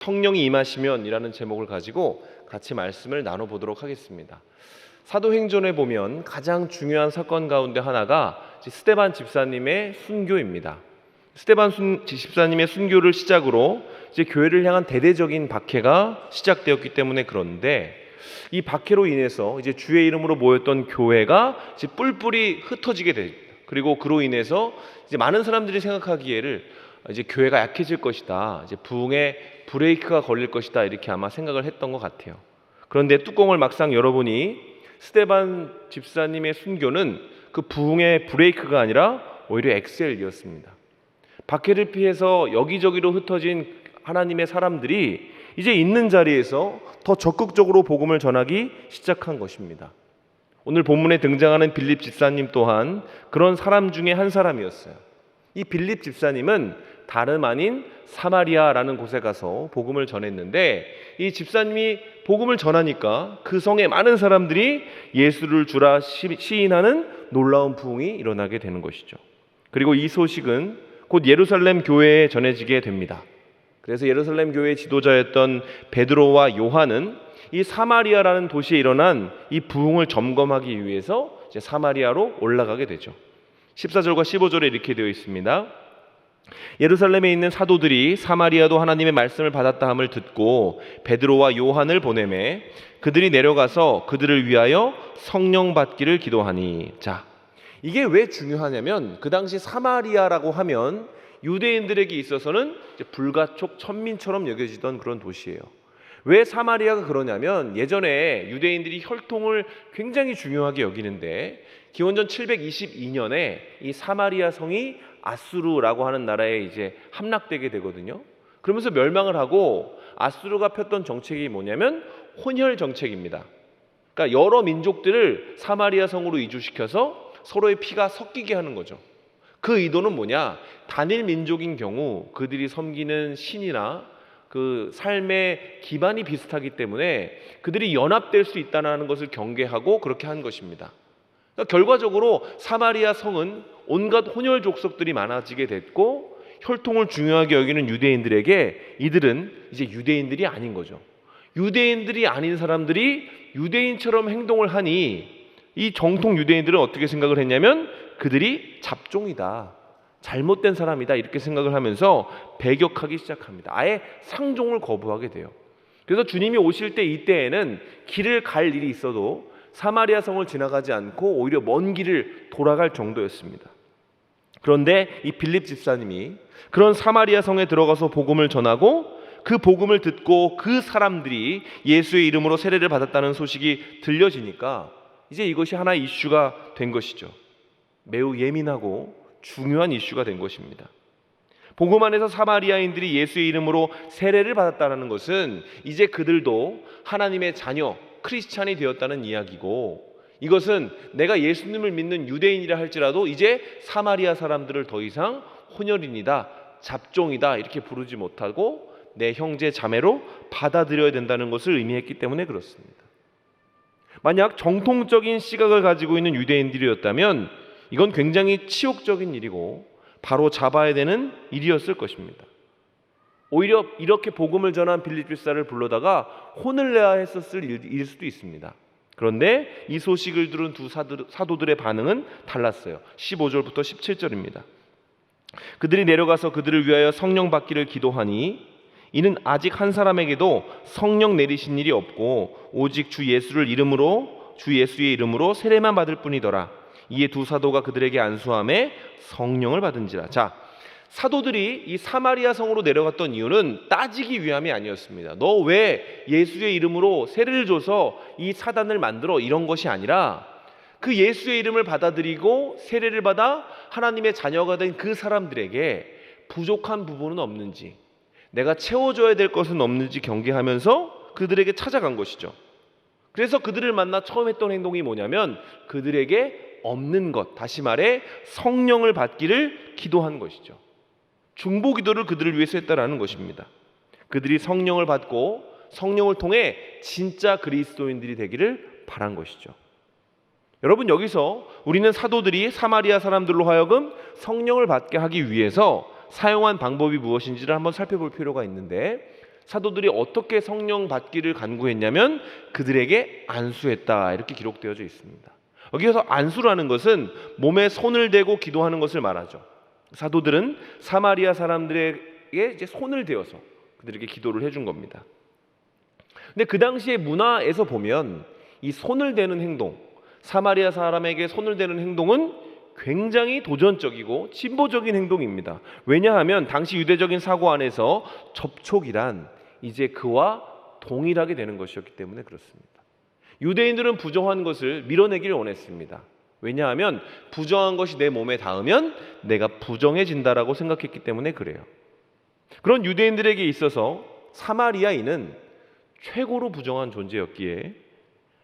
성령이 임하시면이라는 제목을 가지고 같이 말씀을 나눠보도록 하겠습니다. 사도행전에 보면 가장 중요한 사건 가운데 하나가 스데반 집사님의 순교입니다. 스데반 집사님의 순교를 시작으로 이제 교회를 향한 대대적인 박해가 시작되었기 때문에 그런데 이 박해로 인해서 이제 주의 이름으로 모였던 교회가 이제 뿔뿔이 흩어지게 됩니다. 그리고 그로 인해서 이제 많은 사람들이 생각하기에를 이제 교회가 약해질 것이다, 이제 부흥의 브레이크가 걸릴 것이다, 이렇게 아마 생각을 했던 것 같아요. 그런데 뚜껑을 막상 열어보니 스데반 집사님의 순교는 그 부흥의 브레이크가 아니라 오히려 엑셀이었습니다. 박해를 피해서 여기저기로 흩어진 하나님의 사람들이 이제 있는 자리에서 더 적극적으로 복음을 전하기 시작한 것입니다. 오늘 본문에 등장하는 빌립 집사님 또한 그런 사람 중에 한 사람이었어요. 이 빌립 집사님은 다름 아닌 사마리아라는 곳에 가서 복음을 전했는데, 이 집사님이 복음을 전하니까 그 성에 많은 사람들이 예수를 주라 시인하는 놀라운 부흥이 일어나게 되는 것이죠. 그리고 이 소식은 곧 예루살렘 교회에 전해지게 됩니다. 그래서 예루살렘 교회의 지도자였던 베드로와 요한은 이 사마리아라는 도시에 일어난 이 부흥을 점검하기 위해서 이제 사마리아로 올라가게 되죠. 14절과 15절에 이렇게 되어 있습니다. 예루살렘에 있는 사도들이 사마리아도 하나님의 말씀을 받았다 함을 듣고 베드로와 요한을 보내매 그들이 내려가서 그들을 위하여 성령 받기를 기도하니. 자, 이게 왜 중요하냐면 그 당시 사마리아라고 하면 유대인들에게 있어서는 이제 불가촉 천민처럼 여겨지던 그런 도시예요. 왜 사마리아가 그러냐면 예전에 유대인들이 혈통을 굉장히 중요하게 여기는데 기원전 722년에 이 사마리아 성이 아수르라고 하는 나라에 이제 함락되게 되거든요. 그러면서 멸망을 하고 아수르가 폈던 정책이 뭐냐면 혼혈 정책입니다. 그러니까 여러 민족들을 사마리아 성으로 이주시켜서 서로의 피가 섞이게 하는 거죠. 그 의도는 뭐냐? 단일 민족인 경우 그들이 섬기는 신이나 그 삶의 기반이 비슷하기 때문에 그들이 연합될 수 있다는 것을 경계하고 그렇게 한 것입니다. 그러니까 결과적으로 사마리아 성은 온갖 혼혈 족속들이 많아지게 됐고 혈통을 중요하게 여기는 유대인들에게 이들은 이제 유대인들이 아닌 거죠. 유대인들이 아닌 사람들이 유대인처럼 행동을 하니 이 정통 유대인들은 어떻게 생각을 했냐면 그들이 잡종이다, 잘못된 사람이다, 이렇게 생각을 하면서 배격하기 시작합니다. 아예 상종을 거부하게 돼요. 그래서 주님이 오실 때 이때에는 길을 갈 일이 있어도 사마리아 성을 지나가지 않고 오히려 먼 길을 돌아갈 정도였습니다. 그런데 이 빌립 집사님이 그런 사마리아 성에 들어가서 복음을 전하고 그 복음을 듣고 그 사람들이 예수의 이름으로 세례를 받았다는 소식이 들려지니까 이제 이것이 하나의 이슈가 된 것이죠. 매우 예민하고 중요한 이슈가 된 것입니다. 복음 안에서 사마리아인들이 예수의 이름으로 세례를 받았다는 것은 이제 그들도 하나님의 자녀 크리스찬이 되었다는 이야기고, 이것은 내가 예수님을 믿는 유대인이라 할지라도 이제 사마리아 사람들을 더 이상 혼혈인이다, 잡종이다 이렇게 부르지 못하고 내 형제 자매로 받아들여야 된다는 것을 의미했기 때문에 그렇습니다. 만약 정통적인 시각을 가지고 있는 유대인들이었다면 이건 굉장히 치욕적인 일이고 바로 잡아야 되는 일이었을 것입니다. 오히려 이렇게 복음을 전한 빌립 집사를 불러다가 혼을 내야 했었을 일일 수도 있습니다. 그런데 이 소식을 들은 두 사도들의 반응은 달랐어요. 15절부터 17절입니다. 그들이 내려가서 그들을 위하여 성령 받기를 기도하니 이는 아직 한 사람에게도 성령 내리신 일이 없고 오직 주 예수의 이름으로 세례만 받을 뿐이더라. 이에 두 사도가 그들에게 안수함에 성령을 받은지라. 자, 사도들이 이 사마리아 성으로 내려갔던 이유는 따지기 위함이 아니었습니다. 너 왜 예수의 이름으로 세례를 줘서 이 사단을 만들어, 이런 것이 아니라 그 예수의 이름을 받아들이고 세례를 받아 하나님의 자녀가 된 그 사람들에게 부족한 부분은 없는지, 내가 채워줘야 될 것은 없는지 경계하면서 그들에게 찾아간 것이죠. 그래서 그들을 만나 처음 했던 행동이 뭐냐면 그들에게 없는 것, 다시 말해 성령을 받기를 기도한 것이죠. 중보 기도를 그들을 위해서 했다라는 것입니다. 그들이 성령을 받고 성령을 통해 진짜 그리스도인들이 되기를 바란 것이죠. 여러분, 여기서 우리는 사도들이 사마리아 사람들로 하여금 성령을 받게 하기 위해서 사용한 방법이 무엇인지를 한번 살펴볼 필요가 있는데, 사도들이 어떻게 성령 받기를 간구했냐면 그들에게 안수했다, 이렇게 기록되어져 있습니다. 여기서 안수라는 것은 몸에 손을 대고 기도하는 것을 말하죠. 사도들은 사마리아 사람들에게 이제 손을 대어서 그들에게 기도를 해준 겁니다. 근데 그 당시의 문화에서 보면 이 손을 대는 행동, 사마리아 사람에게 손을 대는 행동은 굉장히 도전적이고 진보적인 행동입니다. 왜냐하면 당시 유대적인 사고 안에서 접촉이란 이제 그와 동일하게 되는 것이었기 때문에 그렇습니다. 유대인들은 부정한 것을 밀어내기를 원했습니다. 왜냐하면 부정한 것이 내 몸에 닿으면 내가 부정해진다라고 생각했기 때문에 그래요. 그런 유대인들에게 있어서 사마리아인은 최고로 부정한 존재였기에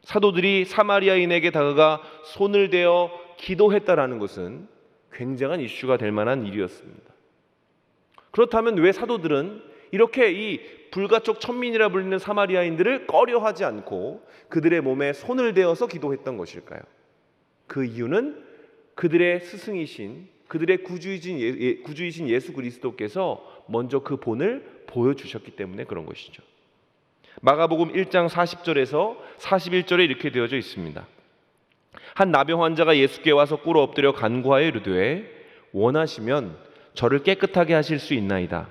사도들이 사마리아인에게 다가가 손을 대어 기도했다라는 것은 굉장한 이슈가 될 만한 일이었습니다. 그렇다면 왜 사도들은 이렇게 이 불가촉 천민이라 불리는 사마리아인들을 꺼려하지 않고 그들의 몸에 손을 대어서 기도했던 것일까요? 그 이유는 그들의 스승이신, 그들의 구주이신 예수 그리스도께서 먼저 그 본을 보여주셨기 때문에 그런 것이죠. 마가복음 1장 40절에서 41절에 이렇게 되어져 있습니다. 한 나병 환자가 예수께 와서 꿇어 엎드려 간구하여 이르되 원하시면 저를 깨끗하게 하실 수 있나이다.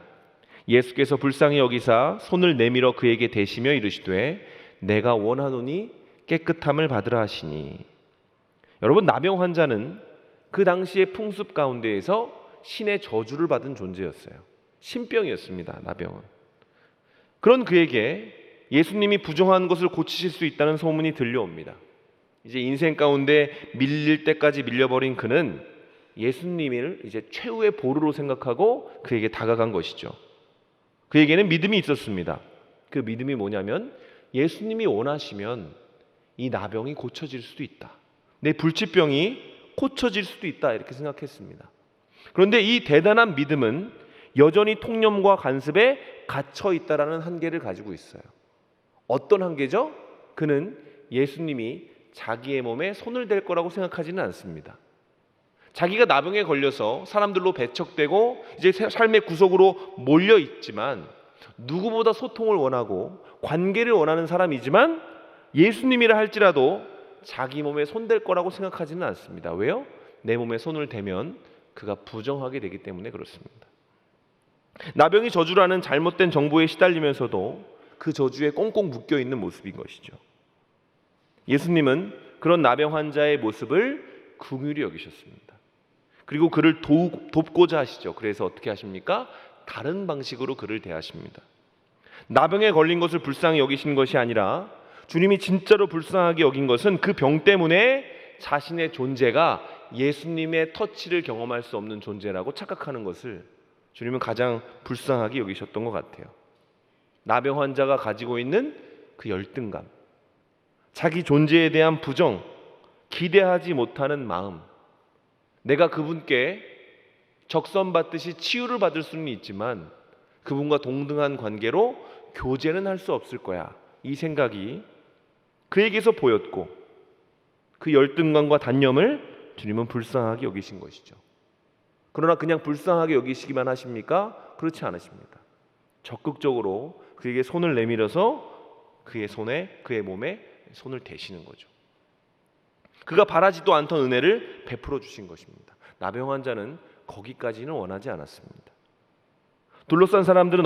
예수께서 불쌍히 여기사 손을 내밀어 그에게 대시며 이르시되 내가 원하노니 깨끗함을 받으라 하시니. 여러분, 나병 환자는 그 당시의 풍습 가운데에서 신의 저주를 받은 존재였어요. 신병이었습니다. 나병은. 그런 그에게 예수님이 부정한 것을 고치실 수 있다는 소문이 들려옵니다. 이제 인생 가운데 밀릴 때까지 밀려버린 그는 예수님을 이제 최후의 보루로 생각하고 그에게 다가간 것이죠. 그에게는 믿음이 있었습니다. 그 믿음이 뭐냐면 예수님이 원하시면 이 나병이 고쳐질 수도 있다. 내 불치병이 고쳐질 수도 있다, 이렇게 생각했습니다. 그런데 이 대단한 믿음은 여전히 통념과 간섭에 갇혀 있다라는 한계를 가지고 있어요. 어떤 한계죠? 그는 예수님이 자기의 몸에 손을 댈 거라고 생각하지는 않습니다. 자기가 나병에 걸려서 사람들로 배척되고 이제 삶의 구석으로 몰려 있지만 누구보다 소통을 원하고 관계를 원하는 사람이지만 예수님이라 할지라도 자기 몸에 손 댈 거라고 생각하지는 않습니다. 왜요? 내 몸에 손을 대면 그가 부정하게 되기 때문에 그렇습니다. 나병이 저주라는 잘못된 정보에 시달리면서도 그 저주에 꽁꽁 묶여 있는 모습인 것이죠. 예수님은 그런 나병 환자의 모습을 긍휼히 여기셨습니다. 그리고 그를 돕고자 하시죠. 그래서 어떻게 하십니까? 다른 방식으로 그를 대하십니다. 나병에 걸린 것을 불쌍히 여기신 것이 아니라 주님이 진짜로 불쌍하게 여긴 것은 그 병 때문에 자신의 존재가 예수님의 터치를 경험할 수 없는 존재라고 착각하는 것을 주님은 가장 불쌍하게 여기셨던 것 같아요. 나병 환자가 가지고 있는 그 열등감, 자기 존재에 대한 부정, 기대하지 못하는 마음, 내가 그분께 적선받듯이 치유를 받을 수는 있지만 그분과 동등한 관계로 교제는 할 수 없을 거야, 이 생각이 그에게서 보였고 그 열등감과 단념을 주님은 불쌍하게 여기신 것이죠. 그러나 그냥 불쌍하게 여기시기만 하십니까? 그렇지 않으십니다. 적극적으로 그에게 손을 내밀어서 그의 손에, 그의 몸에 손을 대시는 거죠. 그가 바라지도 않던 은혜를 베풀어 주신 것입니다. 나병 환자는 거기까지는 원하지 않았습니다. 둘러싼 사람들은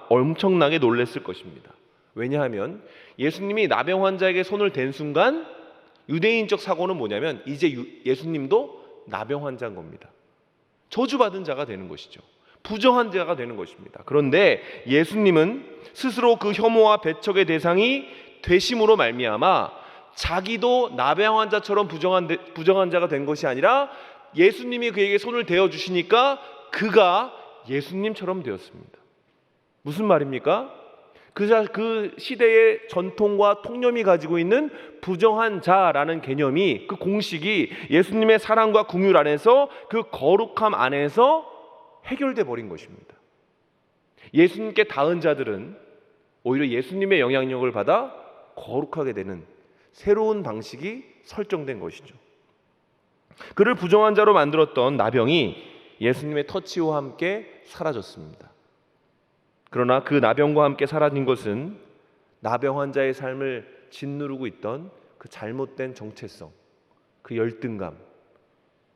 엄청나게 놀랐을 것입니다. 왜냐하면 예수님이 나병 환자에게 손을 댄 순간 유대인적 사고는 뭐냐면 이제 예수님도 나병 환자인 겁니다. 저주받은 자가 되는 것이죠. 부정한 자가 되는 것입니다. 그런데 예수님은 스스로 그 혐오와 배척의 대상이 되심으로 말미암아 자기도 나병 환자처럼 부정한 자가 된 것이 아니라 예수님이 그에게 손을 대어 주시니까 그가 예수님처럼 되었습니다. 무슨 말입니까? 그 시대의 전통과 통념이 가지고 있는 부정한 자라는 개념이, 그 공식이 예수님의 사랑과 긍휼 안에서, 그 거룩함 안에서 해결돼 버린 것입니다. 예수님께 닿은 자들은 오히려 예수님의 영향력을 받아 거룩하게 되는 새로운 방식이 설정된 것이죠. 그를 부정한 자로 만들었던 나병이 예수님의 터치와 함께 사라졌습니다. 그러나 그 나병과 함께 사라진 것은 나병 환자의 삶을 짓누르고 있던 그 잘못된 정체성, 그 열등감,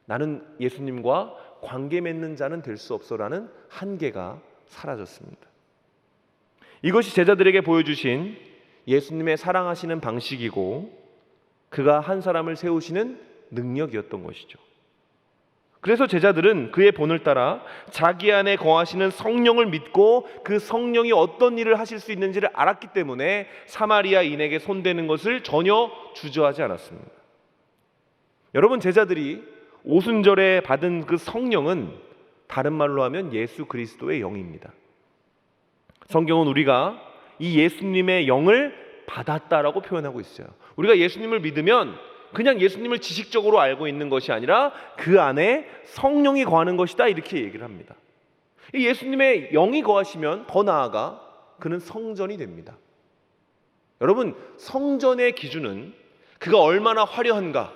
나는 예수님과 관계 맺는 자는 될 수 없어라는 한계가 사라졌습니다. 이것이 제자들에게 보여주신 예수님의 사랑하시는 방식이고 그가 한 사람을 세우시는 능력이었던 것이죠. 그래서 제자들은 그의 본을 따라 자기 안에 거하시는 성령을 믿고 그 성령이 어떤 일을 하실 수 있는지를 알았기 때문에 사마리아인에게 손대는 것을 전혀 주저하지 않았습니다. 여러분, 제자들이 오순절에 받은 그 성령은 다른 말로 하면 예수 그리스도의 영입니다. 성경은 우리가 이 예수님의 영을 받았다라고 표현하고 있어요. 우리가 예수님을 믿으면 그냥 예수님을 지식적으로 알고 있는 것이 아니라 그 안에 성령이 거하는 것이다, 이렇게 얘기를 합니다. 이 예수님의 영이 거하시면 더 나아가 그는 성전이 됩니다. 여러분, 성전의 기준은 그가 얼마나 화려한가,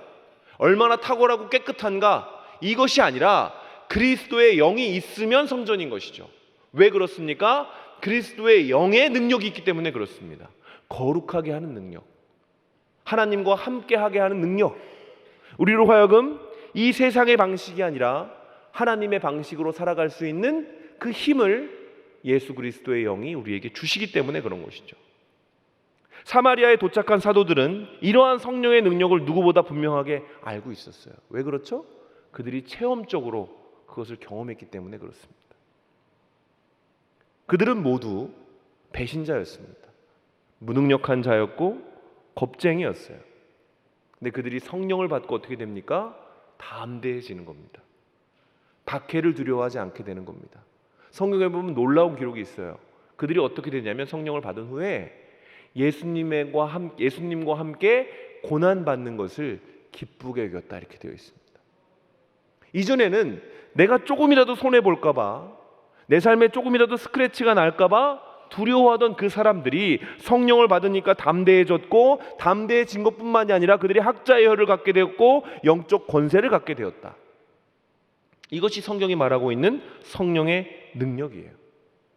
얼마나 탁월하고 깨끗한가, 이것이 아니라 그리스도의 영이 있으면 성전인 것이죠. 왜 그렇습니까? 그리스도의 영의 능력이 있기 때문에 그렇습니다. 거룩하게 하는 능력, 하나님과 함께하게 하는 능력, 우리로 하여금 이 세상의 방식이 아니라 하나님의 방식으로 살아갈 수 있는 그 힘을 예수 그리스도의 영이 우리에게 주시기 때문에 그런 것이죠. 사마리아에 도착한 사도들은 이러한 성령의 능력을 누구보다 분명하게 알고 있었어요. 왜 그렇죠? 그들이 체험적으로 그것을 경험했기 때문에 그렇습니다. 그들은 모두 배신자였습니다. 무능력한 자였고 겁쟁이였어요. 근데 그들이 성령을 받고 어떻게 됩니까? 담대해지는 겁니다. 박해를 두려워하지 않게 되는 겁니다. 성경에 보면 놀라운 기록이 있어요. 그들이 어떻게 되냐면 성령을 받은 후에 예수님과 함께 고난받는 것을 기쁘게 여겼다, 이렇게 되어 있습니다. 이전에는 내가 조금이라도 손해볼까 봐, 내 삶에 조금이라도 스크래치가 날까 봐 두려워하던 그 사람들이 성령을 받으니까 담대해졌고, 담대해진 것뿐만이 아니라 그들이 학자의 혀를 갖게 되었고 영적 권세를 갖게 되었다. 이것이 성경이 말하고 있는 성령의 능력이에요.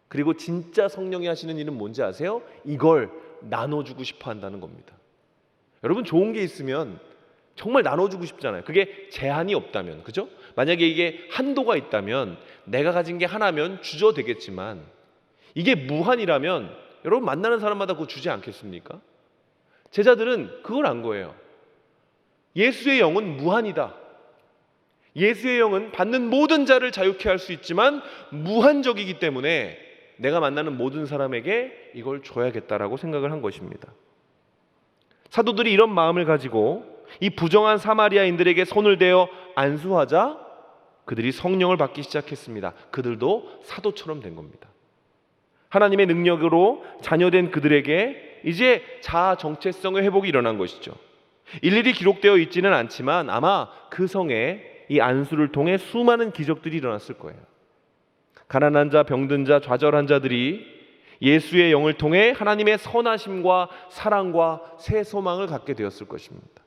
그리고 진짜 성령이 하시는 일은 뭔지 아세요? 이걸 나눠주고 싶어 한다는 겁니다. 여러분, 좋은 게 있으면 정말 나눠주고 싶잖아요. 그게 제한이 없다면, 그죠? 만약에 이게 한도가 있다면 내가 가진 게 하나면 주저 되겠지만, 이게 무한이라면 여러분 만나는 사람마다 그거 주지 않겠습니까? 제자들은 그걸 안 거예요. 예수의 영은 무한이다. 예수의 영은 받는 모든 자를 자유케 할 수 있지만 무한적이기 때문에 내가 만나는 모든 사람에게 이걸 줘야겠다라고 생각을 한 것입니다. 사도들이 이런 마음을 가지고 이 부정한 사마리아인들에게 손을 대어 안수하자 그들이 성령을 받기 시작했습니다. 그들도 사도처럼 된 겁니다. 하나님의 능력으로 자녀된 그들에게 이제 자아 정체성의 회복이 일어난 것이죠. 일일이 기록되어 있지는 않지만 아마 그 성에 이 안수를 통해 수많은 기적들이 일어났을 거예요. 가난한 자, 병든 자, 좌절한 자들이 예수의 영을 통해 하나님의 선하심과 사랑과 새 소망을 갖게 되었을 것입니다.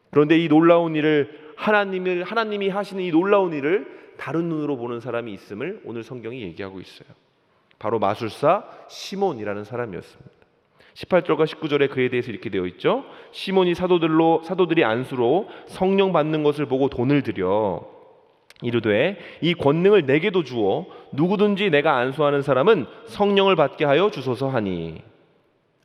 그런데 이 놀라운 일을 하나님이 하시는 이 놀라운 일을 다른 눈으로 보는 사람이 있음을 오늘 성경이 얘기하고 있어요. 바로 마술사 시몬이라는 사람이었습니다. 18절과 19절에 그에 대해서 이렇게 되어 있죠. 시몬이 사도들이 안수로 성령 받는 것을 보고 돈을 들여 이르되 이 권능을 내게도 주어 누구든지 내가 안수하는 사람은 성령을 받게 하여 주소서 하니.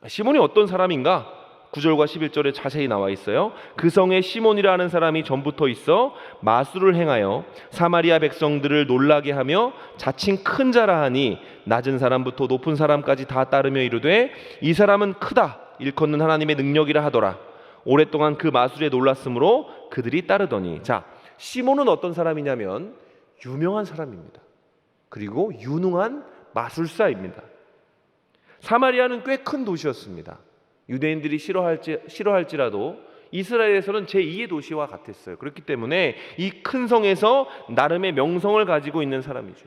시몬이 어떤 사람인가? 9절과 11절에 자세히 나와 있어요. 그 성에 시몬이라 하는 사람이 전부터 있어 마술을 행하여 사마리아 백성들을 놀라게 하며 자칭 큰 자라 하니 낮은 사람부터 높은 사람까지 다 따르며 이르되 이 사람은 크다 일컫는 하나님의 능력이라 하더라. 오랫동안 그 마술에 놀랐으므로 그들이 따르더니. 자, 시몬은 어떤 사람이냐면 유명한 사람입니다. 그리고 유능한 마술사입니다. 사마리아는 꽤 큰 도시였습니다. 유대인들이 싫어할지라도 이스라엘에서는 제2의 도시와 같았어요. 그렇기 때문에 이 큰 성에서 나름의 명성을 가지고 있는 사람이죠.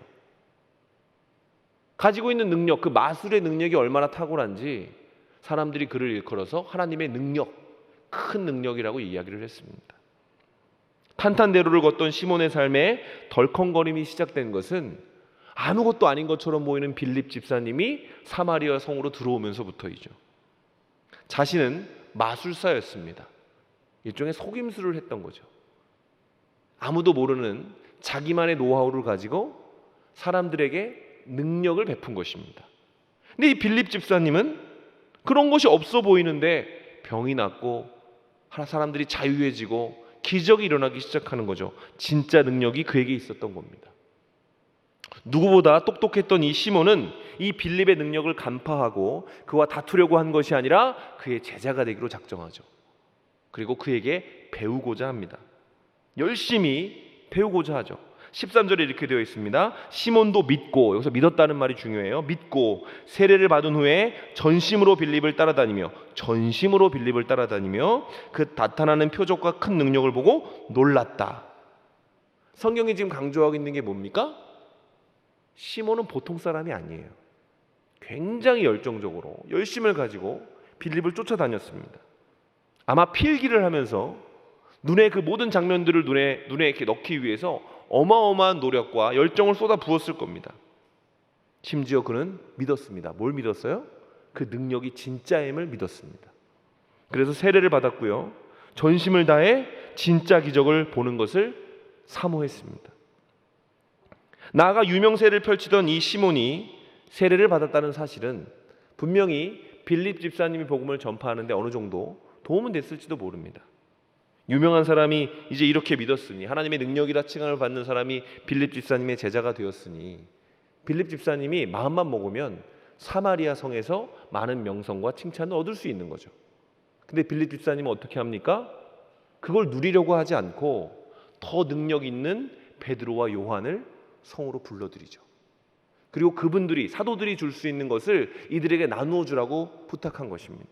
가지고 있는 능력, 그 마술의 능력이 얼마나 탁월한지 사람들이 그를 일컬어서 하나님의 능력, 큰 능력이라고 이야기를 했습니다. 탄탄대로를 걷던 시몬의 삶에 덜컹거림이 시작된 것은 아무것도 아닌 것처럼 보이는 빌립 집사님이 사마리아 성으로 들어오면서부터이죠. 자신은 마술사였습니다. 일종의 속임수를 했던 거죠. 아무도 모르는 자기만의 노하우를 가지고 사람들에게 능력을 베푼 것입니다. 근데 이 빌립 집사님은 그런 것이 없어 보이는데 병이 낫고 사람들이 자유해지고 기적이 일어나기 시작하는 거죠. 진짜 능력이 그에게 있었던 겁니다. 누구보다 똑똑했던 이 시몬은 이 빌립의 능력을 간파하고 그와 다투려고 한 것이 아니라 그의 제자가 되기로 작정하죠. 그리고 그에게 배우고자 합니다. 열심히 배우고자 하죠. 13절에 이렇게 되어 있습니다. 시몬도 믿고, 여기서 믿었다는 말이 중요해요. 믿고 세례를 받은 후에 전심으로 빌립을 따라다니며 그 나타나는 표적과 큰 능력을 보고 놀랐다. 성경이 지금 강조하고 있는 게 뭡니까? 시몬은 보통 사람이 아니에요. 굉장히 열정적으로 열심을 가지고 빌립을 쫓아다녔습니다. 아마 필기를 하면서 눈에 그 모든 장면들을 눈에 이렇게 넣기 위해서 어마어마한 노력과 열정을 쏟아 부었을 겁니다. 심지어 그는 믿었습니다. 뭘 믿었어요? 그 능력이 진짜임을 믿었습니다. 그래서 세례를 받았고요. 전심을 다해 진짜 기적을 보는 것을 사모했습니다. 나아가 유명세를 펼치던 이 시몬이 세례를 받았다는 사실은 분명히 빌립 집사님이 복음을 전파하는데 어느 정도 도움은 됐을지도 모릅니다. 유명한 사람이 이제 이렇게 믿었으니, 하나님의 능력이라 칭함을 받는 사람이 빌립 집사님의 제자가 되었으니, 빌립 집사님이 마음만 먹으면 사마리아 성에서 많은 명성과 칭찬을 얻을 수 있는 거죠. 근데 빌립 집사님은 어떻게 합니까? 그걸 누리려고 하지 않고 더 능력 있는 베드로와 요한을 성으로 불러들이죠. 그리고 그분들이, 사도들이 줄 수 있는 것을 이들에게 나누어 주라고 부탁한 것입니다.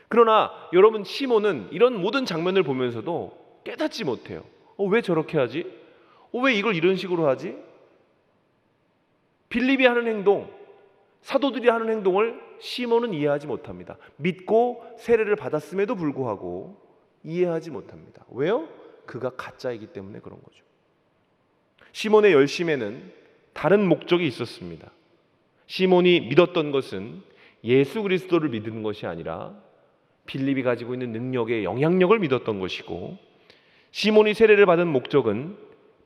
그러나 여러분, 시몬은 이런 모든 장면을 보면서도 깨닫지 못해요. 왜 저렇게 하지? 왜 이걸 이런 식으로 하지? 빌립이 하는 행동, 사도들이 하는 행동을 시몬은 이해하지 못합니다. 믿고 세례를 받았음에도 불구하고 이해하지 못합니다. 왜요? 그가 가짜이기 때문에 그런 거죠. 시몬의 열심에는 다른 목적이 있었습니다. 시몬이 믿었던 것은 예수 그리스도를 믿는 것이 아니라 빌립이 가지고 있는 능력의 영향력을 믿었던 것이고, 시몬이 세례를 받은 목적은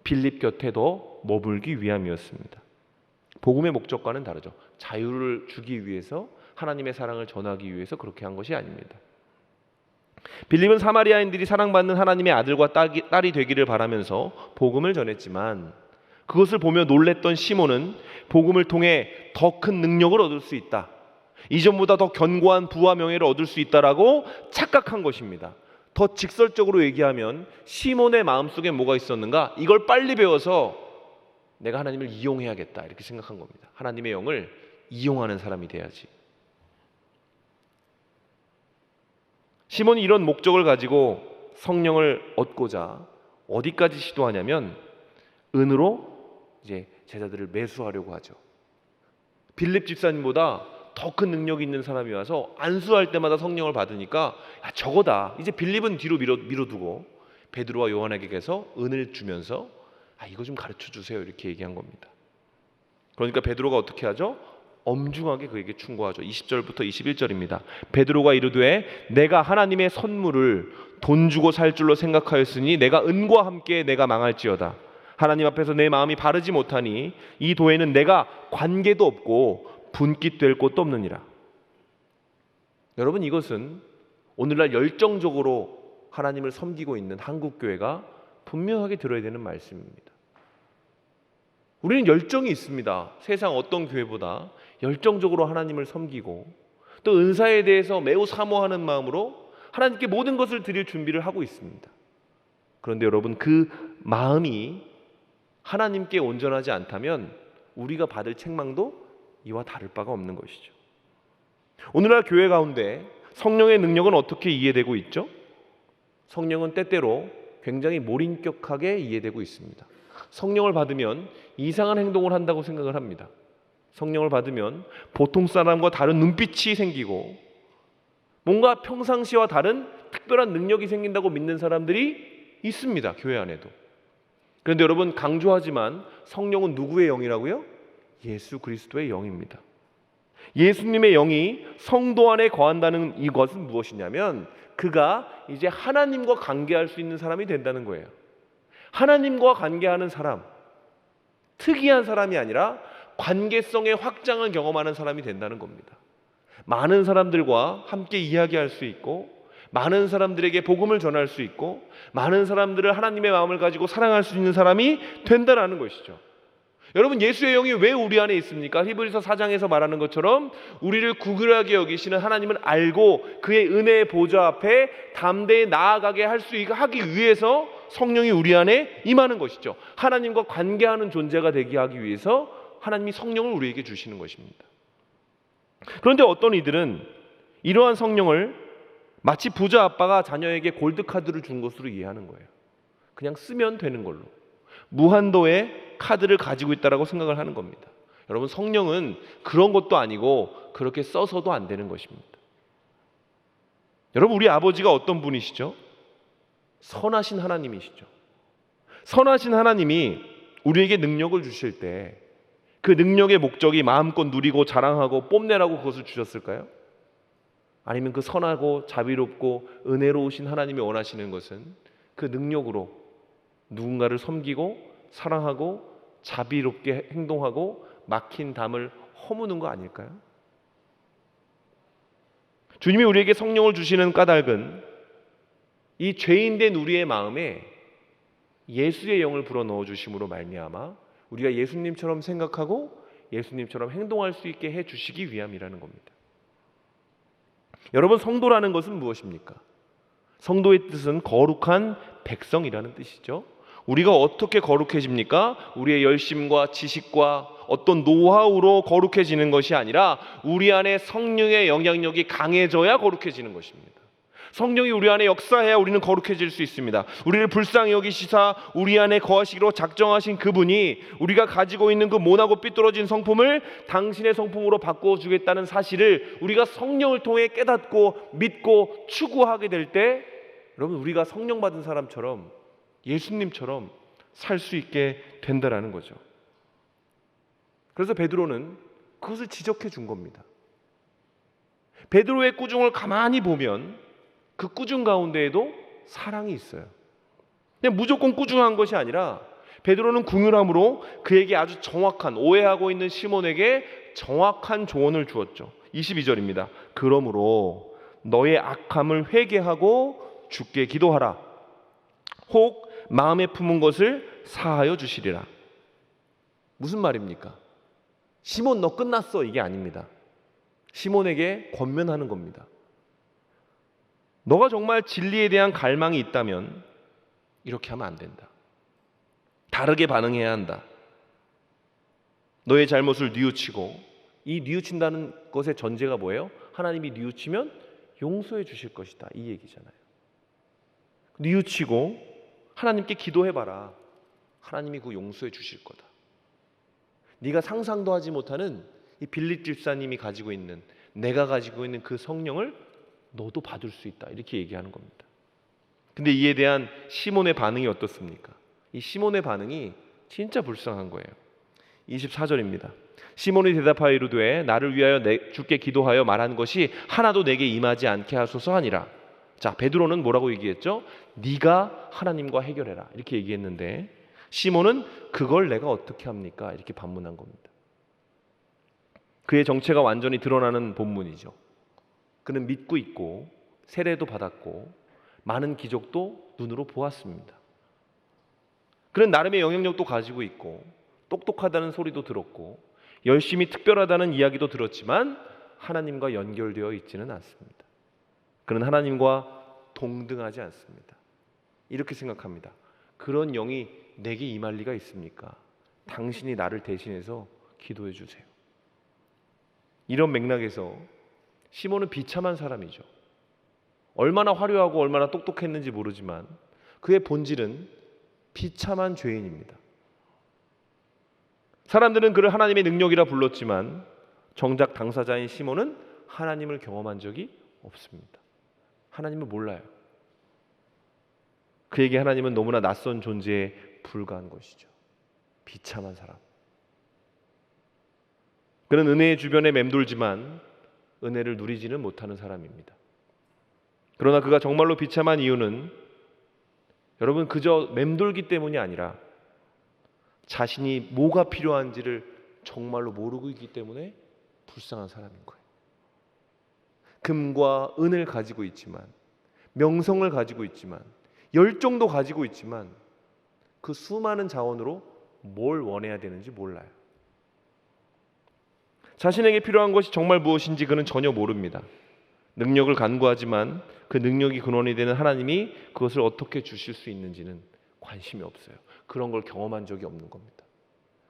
빌립 곁에 더 머물기 위함이었습니다. 복음의 목적과는 다르죠. 자유를 주기 위해서, 하나님의 사랑을 전하기 위해서 그렇게 한 것이 아닙니다. 빌립은 사마리아인들이 사랑받는 하나님의 아들과 딸이 되기를 바라면서 복음을 전했지만, 그것을 보며 놀랬던 시몬은 복음을 통해 더 큰 능력을 얻을 수 있다, 이전보다 더 견고한 부와 명예를 얻을 수 있다라고 착각한 것입니다. 더 직설적으로 얘기하면 시몬의 마음속에 뭐가 있었는가? 이걸 빨리 배워서 내가 하나님을 이용해야겠다, 이렇게 생각한 겁니다. 하나님의 영을 이용하는 사람이 돼야지. 시몬이 이런 목적을 가지고 성령을 얻고자 어디까지 시도하냐면 은으로 이제 제자들을 매수하려고 하죠. 빌립 집사님보다 더 큰 능력이 있는 사람이 와서 안수할 때마다 성령을 받으니까 저거다. 이제 빌립은 뒤로 밀어두고 베드로와 요한에게서 은을 주면서 이거 좀 가르쳐 주세요, 이렇게 얘기한 겁니다. 그러니까 베드로가 어떻게 하죠? 엄중하게 그에게 충고하죠. 20절부터 21절입니다. 베드로가 이르되 내가 하나님의 선물을 돈 주고 살 줄로 생각하였으니 내가 은과 함께 내가 망할지어다. 하나님 앞에서 내 마음이 바르지 못하니 이 도에는 내가 관계도 없고 분깃될 곳도 없느니라. 여러분, 이것은 오늘날 열정적으로 하나님을 섬기고 있는 한국교회가 분명하게 들어야 되는 말씀입니다. 우리는 열정이 있습니다. 세상 어떤 교회보다 열정적으로 하나님을 섬기고 또 은사에 대해서 매우 사모하는 마음으로 하나님께 모든 것을 드릴 준비를 하고 있습니다. 그런데 여러분, 그 마음이 하나님께 온전하지 않다면 우리가 받을 책망도 이와 다를 바가 없는 것이죠. 오늘날 교회 가운데 성령의 능력은 어떻게 이해되고 있죠? 성령은 때때로 굉장히 몰인격하게 이해되고 있습니다. 성령을 받으면 이상한 행동을 한다고 생각을 합니다. 성령을 받으면 보통 사람과 다른 눈빛이 생기고 뭔가 평상시와 다른 특별한 능력이 생긴다고 믿는 사람들이 있습니다. 교회 안에도. 그런데 여러분, 강조하지만 성령은 누구의 영이라고요? 예수 그리스도의 영입니다. 예수님의 영이 성도 안에 거한다는 이것은 무엇이냐면, 그가 이제 하나님과 관계할 수 있는 사람이 된다는 거예요. 하나님과 관계하는 사람, 특이한 사람이 아니라 관계성의 확장을 경험하는 사람이 된다는 겁니다. 많은 사람들과 함께 이야기할 수 있고, 많은 사람들에게 복음을 전할 수 있고, 많은 사람들을 하나님의 마음을 가지고 사랑할 수 있는 사람이 된다는 것이죠. 여러분, 예수의 영이 왜 우리 안에 있습니까? 히브리서 4장에서 말하는 것처럼 우리를 구별하게 여기시는 하나님을 알고 그의 은혜의 보좌 앞에 담대히 나아가게 하기 위해서 성령이 우리 안에 임하는 것이죠. 하나님과 관계하는 존재가 되게 하기 위해서 하나님이 성령을 우리에게 주시는 것입니다. 그런데 어떤 이들은 이러한 성령을 마치 부자 아빠가 자녀에게 골드카드를 준 것으로 이해하는 거예요. 그냥 쓰면 되는 걸로, 무한도의 카드를 가지고 있다라고 생각을 하는 겁니다. 여러분, 성령은 그런 것도 아니고 그렇게 써서도 안 되는 것입니다. 여러분, 우리 아버지가 어떤 분이시죠? 선하신 하나님이시죠. 선하신 하나님이 우리에게 능력을 주실 때 그 능력의 목적이 마음껏 누리고 자랑하고 뽐내라고 그것을 주셨을까요? 아니면 그 선하고 자비롭고 은혜로우신 하나님이 원하시는 것은 그 능력으로 누군가를 섬기고 사랑하고 자비롭게 행동하고 막힌 담을 허무는 거 아닐까요? 주님이 우리에게 성령을 주시는 까닭은 이 죄인된 우리의 마음에 예수의 영을 불어넣어 주심으로 말미암아 우리가 예수님처럼 생각하고 예수님처럼 행동할 수 있게 해주시기 위함이라는 겁니다. 여러분, 성도라는 것은 무엇입니까? 성도의 뜻은 거룩한 백성이라는 뜻이죠. 우리가 어떻게 거룩해집니까? 우리의 열심과 지식과 어떤 노하우로 거룩해지는 것이 아니라 우리 안에 성령의 영향력이 강해져야 거룩해지는 것입니다. 성령이 우리 안에 역사해야 우리는 거룩해질 수 있습니다. 우리를 불쌍히 여기시사 우리 안에 거하시기로 작정하신 그분이 우리가 가지고 있는 그 모나고 삐뚤어진 성품을 당신의 성품으로 바꿔주겠다는 사실을 우리가 성령을 통해 깨닫고 믿고 추구하게 될 때, 여러분, 우리가 성령 받은 사람처럼 예수님처럼 살 수 있게 된다라는 거죠. 그래서 베드로는 그것을 지적해 준 겁니다. 베드로의 꾸중을 가만히 보면 그 꾸중 가운데에도 사랑이 있어요. 그냥 무조건 꾸중한 것이 아니라 베드로는 긍휼함으로 그에게 아주 정확한, 오해하고 있는 시몬에게 정확한 조언을 주었죠. 22절입니다. 그러므로 너의 악함을 회개하고 주께 기도하라. 혹 마음에 품은 것을 사하여 주시리라. 무슨 말입니까? 시몬, 너 끝났어, 이게 아닙니다. 시몬에게 권면하는 겁니다. 너가 정말 진리에 대한 갈망이 있다면 이렇게 하면 안 된다. 다르게 반응해야 한다. 너의 잘못을 뉘우치고, 이 뉘우친다는 것의 전제가 뭐예요? 하나님이 뉘우치면 용서해 주실 것이다, 이 얘기잖아요. 뉘우치고 하나님께 기도해봐라. 하나님이 그 용서해 주실 거다. 네가 상상도 하지 못하는 이 빌립 집사님이 가지고 있는, 내가 가지고 있는 그 성령을 너도 받을 수 있다, 이렇게 얘기하는 겁니다. 근데 이에 대한 시몬의 반응이 어떻습니까? 이 시몬의 반응이 진짜 불쌍한 거예요. 24절입니다. 시몬이 대답하여 이르되 나를 위하여 주께 기도하여 말한 것이 하나도 내게 임하지 않게 하소서 하니라. 자, 베드로는 뭐라고 얘기했죠? 네가 하나님과 해결해라, 이렇게 얘기했는데 시몬은 그걸 내가 어떻게 합니까? 이렇게 반문한 겁니다. 그의 정체가 완전히 드러나는 본문이죠. 그는 믿고 있고 세례도 받았고 많은 기적도 눈으로 보았습니다. 그는 나름의 영향력도 가지고 있고 똑똑하다는 소리도 들었고 열심히 특별하다는 이야기도 들었지만 하나님과 연결되어 있지는 않습니다. 그는 하나님과 동등하지 않습니다. 이렇게 생각합니다. 그런 영이 내게 임할 리가 있습니까? 당신이 나를 대신해서 기도해 주세요. 이런 맥락에서 시몬은 비참한 사람이죠. 얼마나 화려하고 얼마나 똑똑했는지 모르지만 그의 본질은 비참한 죄인입니다. 사람들은 그를 하나님의 능력이라 불렀지만 정작 당사자인 시몬은 하나님을 경험한 적이 없습니다. 하나님을 몰라요. 그에게 하나님은 너무나 낯선 존재의 불과한 것이죠. 비참한 사람. 그는 은혜의 주변에 맴돌지만 은혜를 누리지는 못하는 사람입니다. 그러나 그가 정말로 비참한 이유는 여러분 그저 맴돌기 때문이 아니라 자신이 뭐가 필요한지를 정말로 모르고 있기 때문에 불쌍한 사람인 거예요. 금과 은을 가지고 있지만, 명성을 가지고 있지만, 열정도 가지고 있지만 그 수많은 자원으로 뭘 원해야 되는지 몰라요. 자신에게 필요한 것이 정말 무엇인지 그는 전혀 모릅니다. 능력을 간구하지만 그 능력이 근원이 되는 하나님이 그것을 어떻게 주실 수 있는지는 관심이 없어요. 그런 걸 경험한 적이 없는 겁니다.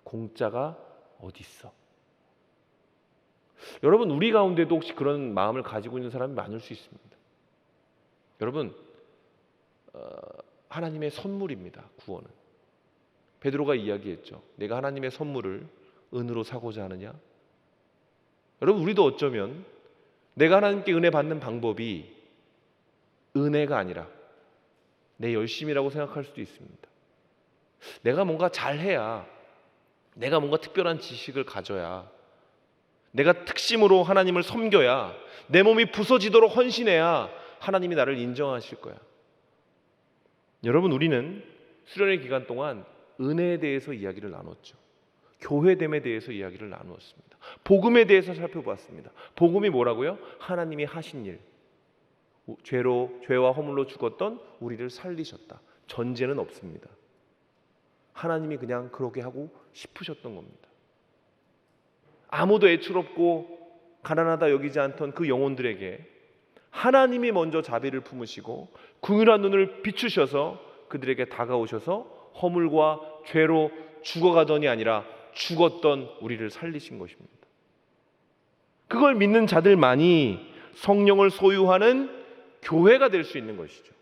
공짜가 어디 있어? 여러분, 우리 가운데도 혹시 그런 마음을 가지고 있는 사람이 많을 수 있습니다. 여러분, 하나님의 선물입니다. 구원은. 베드로가 이야기했죠. 내가 하나님의 선물을 은으로 사고자 하느냐? 여러분, 우리도 어쩌면 내가 하나님께 은혜 받는 방법이 은혜가 아니라 내 열심이라고 생각할 수도 있습니다. 내가 뭔가 잘해야, 내가 뭔가 특별한 지식을 가져야, 내가 특심으로 하나님을 섬겨야, 내 몸이 부서지도록 헌신해야 하나님이 나를 인정하실 거야. 여러분, 우리는 수련회 기간 동안 은혜에 대해서 이야기를 나눴죠. 교회됨에 대해서 이야기를 나누었습니다. 복음에 대해서 살펴보았습니다. 복음이 뭐라고요? 하나님이 하신 일, 죄와 허물로 죽었던 우리를 살리셨다. 전제는 없습니다. 하나님이 그냥 그렇게 하고 싶으셨던 겁니다. 아무도 애처롭고 가난하다 여기지 않던 그 영혼들에게 하나님이 먼저 자비를 품으시고 긍휼한 눈을 비추셔서 그들에게 다가오셔서 허물과 죄로 죽어가더니 아니라 죽었던 우리를 살리신 것입니다. 그걸 믿는 자들만이 성령을 소유하는 교회가 될 수 있는 것이죠.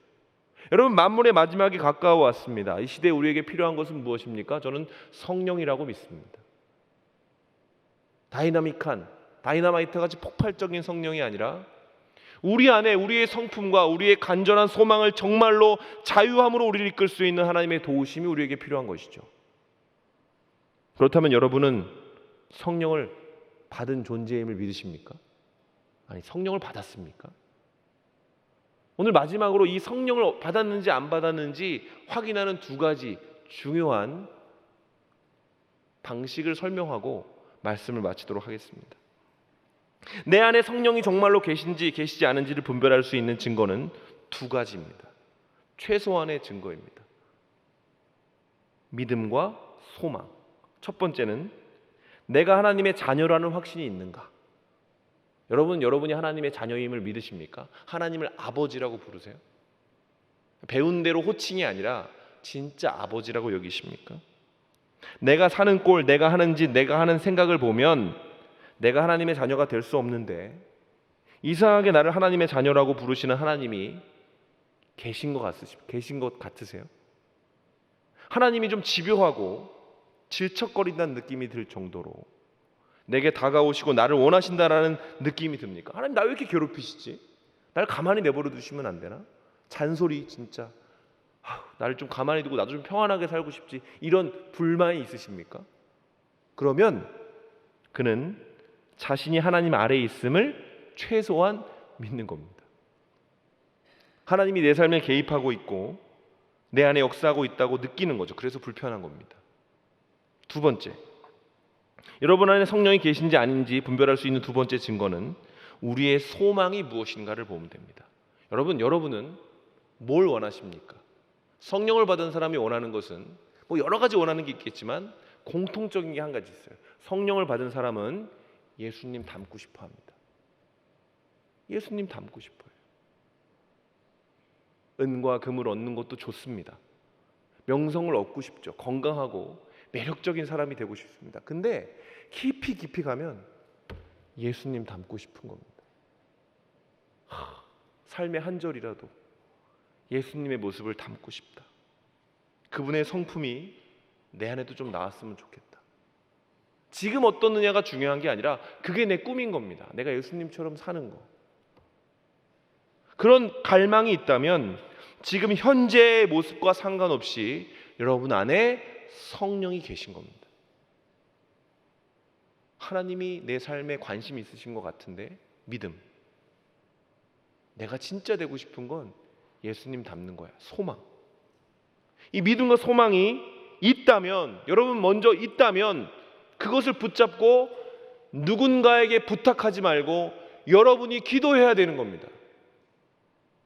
여러분, 만물의 마지막이 가까워 왔습니다. 이 시대에 우리에게 필요한 것은 무엇입니까? 저는 성령이라고 믿습니다. 다이나믹한, 다이너마이트같이 폭발적인 성령이 아니라 우리 안에 우리의 성품과 우리의 간절한 소망을 정말로 자유함으로 우리를 이끌 수 있는 하나님의 도우심이 우리에게 필요한 것이죠. 그렇다면 여러분은 성령을 받은 존재임을 믿으십니까? 아니, 성령을 받았습니까? 오늘 마지막으로 이 성령을 받았는지 안 받았는지 확인하는 두 가지 중요한 방식을 설명하고 말씀을 마치도록 하겠습니다. 내 안에 성령이 정말로 계신지 계시지 않은지를 분별할 수 있는 증거는 두 가지입니다. 최소한의 증거입니다. 믿음과 소망. 첫 번째는 내가 하나님의 자녀라는 확신이 있는가? 여러분이 하나님의 자녀임을 믿으십니까? 하나님을 아버지라고 부르세요? 배운 대로 호칭이 아니라 진짜 아버지라고 여기십니까? 내가 사는 꼴, 내가 하는 짓, 내가 하는 생각을 보면 내가 하나님의 자녀가 될 수 없는데 이상하게 나를 하나님의 자녀라고 부르시는 하나님이 계신 것 같으세요? 하나님이 좀 집요하고 질척거린다는 느낌이 들 정도로 내게 다가오시고 나를 원하신다라는 느낌이 듭니까? 하나님, 나 왜 이렇게 괴롭히시지? 나를 가만히 내버려 두시면 안 되나? 잔소리 진짜. 나를 좀 가만히 두고 나도 좀 평안하게 살고 싶지. 이런 불만이 있으십니까? 그러면 그는 자신이 하나님 아래에 있음을 최소한 믿는 겁니다. 하나님이 내 삶에 개입하고 있고 내 안에 역사하고 있다고 느끼는 거죠. 그래서 불편한 겁니다. 두 번째, 여러분 안에 성령이 계신지 아닌지 분별할 수 있는 두 번째 증거는 우리의 소망이 무엇인가를 보면 됩니다. 여러분은 뭘 원하십니까? 성령을 받은 사람이 원하는 것은 여러 가지 원하는 게 있겠지만 공통적인 게 한 가지 있어요. 성령을 받은 사람은 예수님 닮고 싶어 합니다. 예수님 닮고 싶어요. 은과 금을 얻는 것도 좋습니다. 명성을 얻고 싶죠. 건강하고 매력적인 사람이 되고 싶습니다. 근데 깊이 가면 예수님 닮고 싶은 겁니다. 삶의 한 절이라도 예수님의 모습을 담고 싶다. 그분의 성품이 내 안에도 좀 나왔으면 좋겠다. 지금 어떻느냐가 중요한 게 아니라 그게 내 꿈인 겁니다. 내가 예수님처럼 사는 거. 그런 갈망이 있다면 지금 현재의 모습과 상관없이 여러분 안에 성령이 계신 겁니다. 하나님이 내 삶에 관심이 있으신 것 같은데 믿음. 내가 진짜 되고 싶은 건 예수님 닮는 거야. 소망. 이 믿음과 소망이 있다면, 여러분 먼저 있다면 그것을 붙잡고 누군가에게 부탁하지 말고 여러분이 기도해야 되는 겁니다.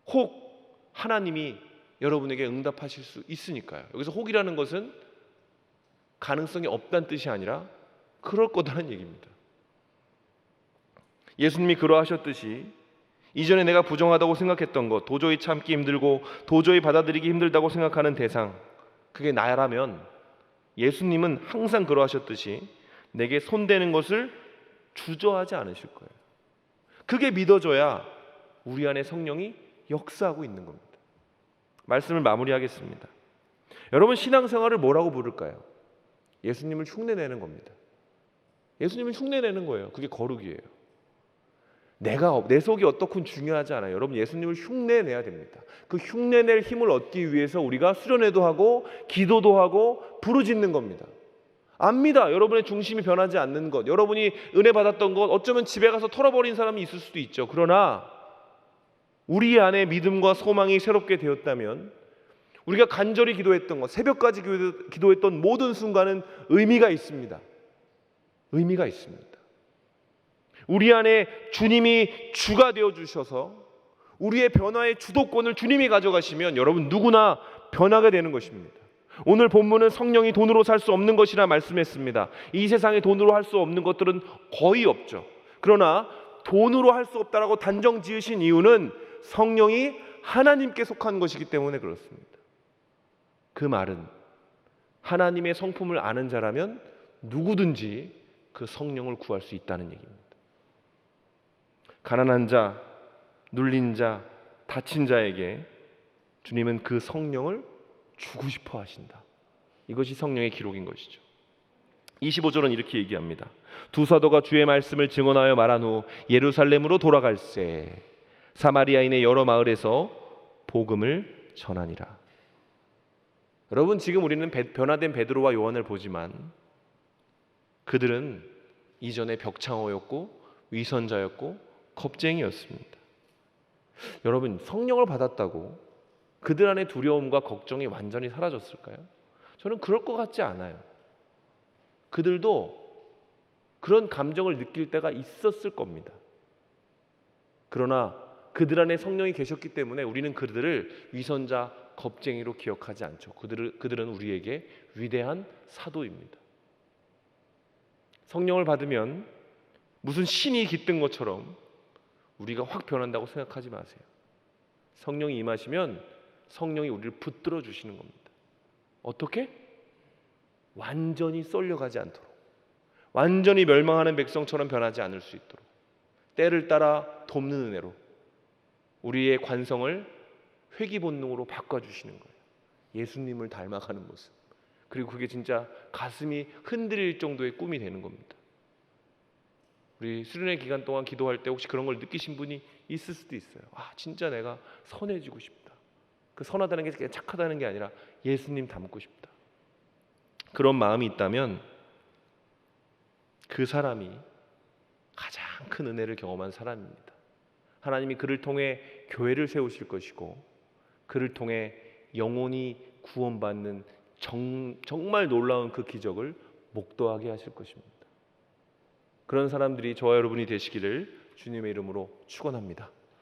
혹 하나님이 여러분에게 응답하실 수 있으니까요. 여기서 혹이라는 것은 가능성이 없다는 뜻이 아니라 그럴 거다는 얘기입니다. 예수님이 그러하셨듯이 이전에 내가 부정하다고 생각했던 것, 도저히 참기 힘들고 도저히 받아들이기 힘들다고 생각하는 대상, 그게 나라면 예수님은 항상 그러하셨듯이 내게 손대는 것을 주저하지 않으실 거예요. 그게 믿어져야 우리 안에 성령이 역사하고 있는 겁니다. 말씀을 마무리하겠습니다. 여러분, 신앙생활을 뭐라고 부를까요? 예수님을 흉내내는 겁니다. 예수님을 흉내내는 거예요. 그게 거룩이에요. 내 속이 어떻건 중요하지 않아요. 여러분, 예수님을 흉내내야 됩니다. 그 흉내낼 힘을 얻기 위해서 우리가 수련회도 하고 기도도 하고 부르짖는 겁니다. 압니다. 여러분의 중심이 변하지 않는 것, 여러분이 은혜 받았던 것, 어쩌면 집에 가서 털어버린 사람이 있을 수도 있죠. 그러나 우리 안에 믿음과 소망이 새롭게 되었다면 우리가 간절히 기도했던 것, 새벽까지 기도했던 모든 순간은 의미가 있습니다. 의미가 있습니다. 우리 안에 주님이 주가 되어 주셔서 우리의 변화의 주도권을 주님이 가져가시면 여러분 누구나 변하게 되는 것입니다. 오늘 본문은 성령이 돈으로 살 수 없는 것이라 말씀했습니다. 이 세상에 돈으로 할 수 없는 것들은 거의 없죠. 그러나 돈으로 할 수 없다라고 단정 지으신 이유는 성령이 하나님께 속한 것이기 때문에 그렇습니다. 그 말은 하나님의 성품을 아는 자라면 누구든지 그 성령을 구할 수 있다는 얘기입니다. 가난한 자, 눌린 자, 다친 자에게 주님은 그 성령을 주고 싶어 하신다. 이것이 성령의 기록인 것이죠. 25절은 이렇게 얘기합니다. 두 사도가 주의 말씀을 증언하여 말한 후 예루살렘으로 돌아갈새 사마리아인의 여러 마을에서 복음을 전하니라. 여러분, 지금 우리는 변화된 베드로와 요한을 보지만 그들은 이전에 벽창호였고 위선자였고 겁쟁이였습니다. 여러분, 성령을 받았다고 그들 안에 두려움과 걱정이 완전히 사라졌을까요? 저는 그럴 것 같지 않아요. 그들도 그런 감정을 느낄 때가 있었을 겁니다. 그러나 그들 안에 성령이 계셨기 때문에 우리는 그들을 위선자, 겁쟁이로 기억하지 않죠. 그들은 우리에게 위대한 사도입니다. 성령을 받으면 무슨 신이 깃든 것처럼 우리가 확 변한다고 생각하지 마세요. 성령이 임하시면 성령이 우리를 붙들어 주시는 겁니다. 어떻게? 완전히 쏠려가지 않도록, 완전히 멸망하는 백성처럼 변하지 않을 수 있도록 때를 따라 돕는 은혜로 우리의 관성을 회귀 본능으로 바꿔주시는 거예요. 예수님을 닮아가는 모습. 그리고 그게 진짜 가슴이 흔들릴 정도의 꿈이 되는 겁니다. 우리 수련회 기간 동안 기도할 때 혹시 그런 걸 느끼신 분이 있을 수도 있어요. 진짜 내가 선해지고 싶다. 그 선하다는 게 그냥 착하다는 게 아니라 예수님 닮고 싶다. 그런 마음이 있다면 그 사람이 가장 큰 은혜를 경험한 사람입니다. 하나님이 그를 통해 교회를 세우실 것이고 그를 통해 영혼이 구원받는 정말 놀라운 그 기적을 목도하게 하실 것입니다. 그런 사람들이 저와 여러분이 되시기를 주님의 이름으로 축원합니다.